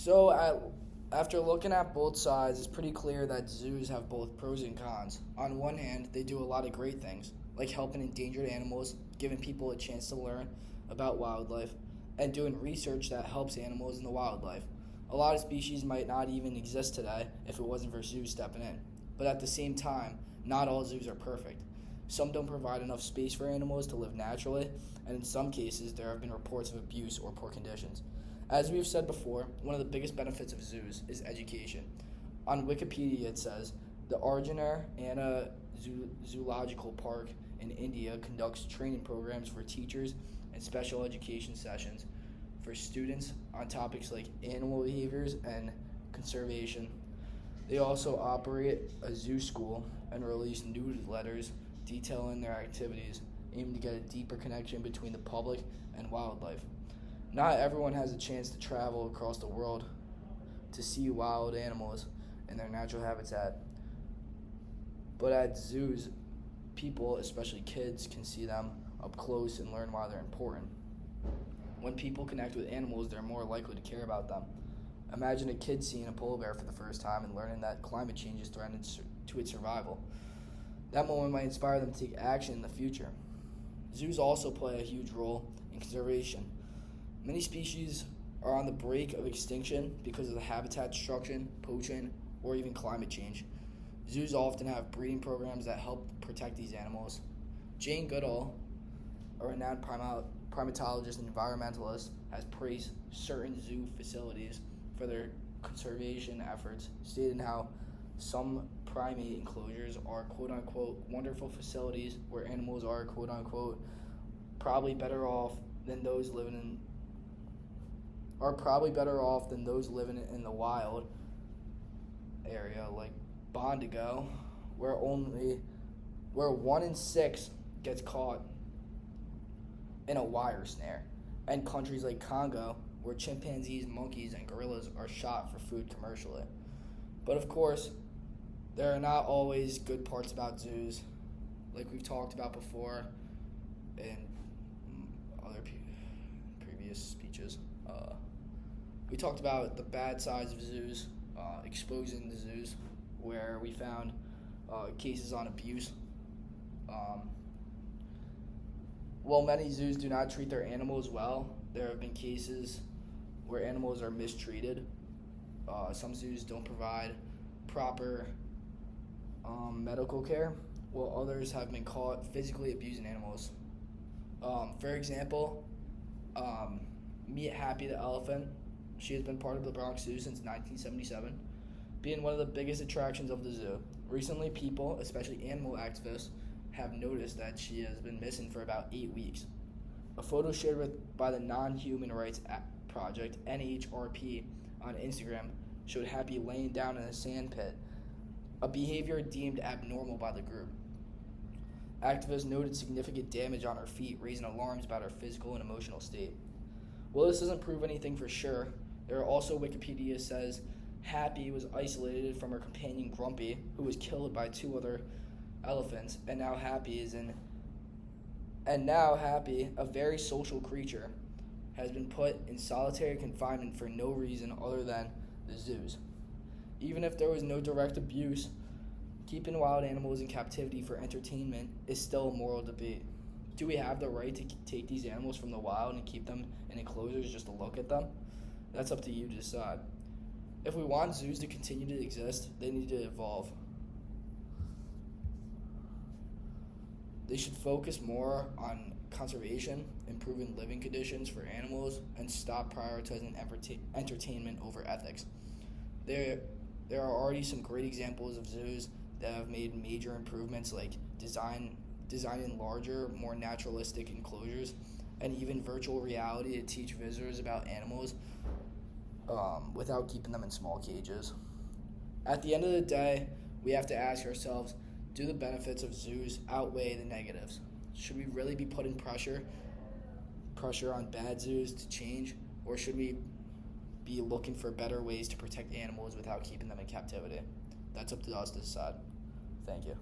After looking at both sides, it's pretty clear that zoos have both pros and cons. On one hand, they do a lot of great things, like helping endangered animals, giving people a chance to learn about wildlife, and doing research that helps animals and the wildlife. A lot of species might not even exist today if it wasn't for zoos stepping in. But at the same time, not all zoos are perfect. Some don't provide enough space for animals to live naturally, and in some cases, there have been reports of abuse or poor conditions. As we've said before, one of the biggest benefits of zoos is education. On Wikipedia, it says the Arjuna Anna Zoological Park in India conducts training programs for teachers and special education sessions for students on topics like animal behaviors and conservation. They also operate a zoo school and release newsletters detailing their activities, aiming to get a deeper connection between the public and wildlife. Not everyone has a chance to travel across the world to see wild animals in their natural habitat. But at zoos, people, especially kids, can see them up close and learn why they're important. When people connect with animals, they're more likely to care about them. Imagine a kid seeing a polar bear for the first time and learning that climate change is threatening to its survival. That moment might inspire them to take action in the future. Zoos also play a huge role in conservation. Many species are on the brink of extinction because of the habitat destruction, poaching, or even climate change. Zoos often have breeding programs that help protect these animals. Jane Goodall, a renowned primatologist and environmentalist, has praised certain zoo facilities for their conservation efforts, stating how some primate enclosures are quote-unquote wonderful facilities where animals are quote-unquote probably better off than those living in the wild area, like Bondigo, where 1 in 6 gets caught in a wire snare, and countries like Congo, where chimpanzees, monkeys, and gorillas are shot for food commercially. But of course, there are not always good parts about zoos, like we've talked about before in other previous speeches. We talked about the bad sides of zoos, exposing the zoos, where we found cases on abuse. While many zoos do not treat their animals well, there have been cases where animals are mistreated. Some zoos don't provide proper medical care, while others have been caught physically abusing animals. For example, Meet Happy the elephant. She has been part of the Bronx Zoo since 1977, being one of the biggest attractions of the zoo. Recently, people, especially animal activists, have noticed that she has been missing for about 8 weeks. A photo shared by the Non-Human Rights Project, NHRP, on Instagram showed Happy laying down in a sand pit, a behavior deemed abnormal by the group. Activists noted significant damage on her feet, raising alarms about her physical and emotional state. While this doesn't prove anything for sure, there are also Wikipedia says Happy was isolated from her companion Grumpy, who was killed by 2 other elephants, and now Happy, a very social creature, has been put in solitary confinement for no reason other than the zoos. Even if there was no direct abuse, keeping wild animals in captivity for entertainment is still a moral debate. Do we have the right to take these animals from the wild and keep them in enclosures just to look at them? That's up to you to decide. If we want zoos to continue to exist, they need to evolve. They should focus more on conservation, improving living conditions for animals, and stop prioritizing entertainment over ethics. There are already some great examples of zoos that have made major improvements, like designing larger, more naturalistic enclosures, and even virtual reality to teach visitors about animals without keeping them in small cages. At the end of the day, we have to ask ourselves, do the benefits of zoos outweigh the negatives? Should we really be putting pressure on bad zoos to change, or should we be looking for better ways to protect animals without keeping them in captivity? That's up to us to decide. Thank you.